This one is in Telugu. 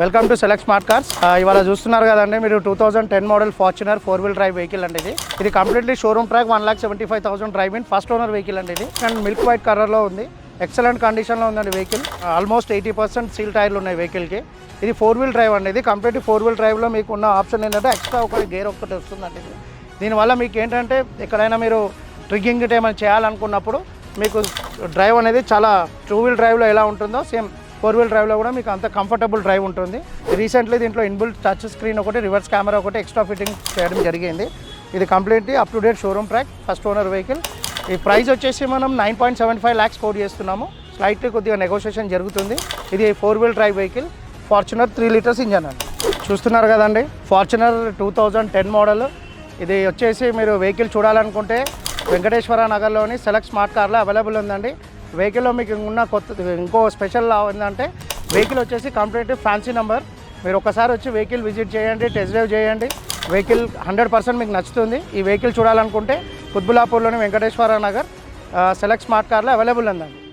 Welcome to select smart cars. ఇవాళ చూస్తున్నారు కదండి మీరు 2010 model Fortuner 4 wheel drive vehicle అండి ఇది completely showroom track 1,75,000 drive in first owner vehicle అండి ఇది. అండ్ మిల్క్ వైట్ కలర్లో ఉంది, ఎక్సలెంట్ కండిషన్లో ఉందండి వెహికల్. ఆల్మోస్ట్ 80% సీల్ టైర్లు ఉన్నాయి వెహికల్కి. ఇది 4 వీల్ డ్రైవ్ అండి. ఇది కంప్లీట్ 4 వీల్ డ్రైవ్లో మీకు ఉన్న ఆప్షన్ ఏంటంటే ఎక్స్ట్రా ఒకటి గేర్ ఒక్కటి వస్తుందండి. దీనివల్ల మీకు ఏంటంటే ఎక్కడైనా మీరు ట్రిగ్గింగ్ ఏమైనా చేయాలనుకున్నప్పుడు మీకు డ్రైవ్ అనేది చాలా 2 వీల్ డ్రైవ్లో ఎలా ఉంటుందో సేమ్ 4 వీల్ డ్రైవ్లో కూడా మీకు అంత కంఫర్టబుల్ డ్రైవ్ ఉంటుంది. రీసెంట్లీ దీంట్లో ఇన్బిల్ట్ టచ్ స్క్రీన్ ఒకటి, రివర్స్ కెమెరా ఒకటి ఎక్స్ట్రా ఫిట్టింగ్ చేయడం జరిగింది. ఇది completely up to date showroom track first owner vehicle. ఈ ప్రైస్ వచ్చేసి మనం 9.75 lakhs కోట్ చేస్తున్నాము. స్లైట్లీ కొద్దిగా నెగోషియేషన్ జరుగుతుంది. ఇది 4 wheel drive vehicle Fortuner 3 litres engine అండి. చూస్తున్నారు కదండి ఫార్చునర్ 2010 మోడల్. ఇది వచ్చేసి మీరు వెహికల్ చూడాలనుకుంటే వెంకటేశ్వర నగర్లోని సెలెక్ట్ స్మార్ట్ కార్లో అవైలబుల్ ఉందండి. వెహికల్లో మీకు ఉన్న ఇంకో స్పెషల్ ఏంటంటే వెహికల్ వచ్చేసి కంప్లీట్ ఫ్యాన్సీ నెంబర్. మీరు ఒకసారి వచ్చి వెహికల్ విజిట్ చేయండి, టెస్ట్ డ్రైవ్ చేయండి. వెహికల్ 100% మీకు నచ్చుతుంది. ఈ వెహికల్ చూడాలనుకుంటే కుత్బుల్లాపూర్లోని వెంకటేశ్వర నగర్ సెలెక్ట్ స్మార్ట్ కార్లో అవైలబుల్ ఉందండి.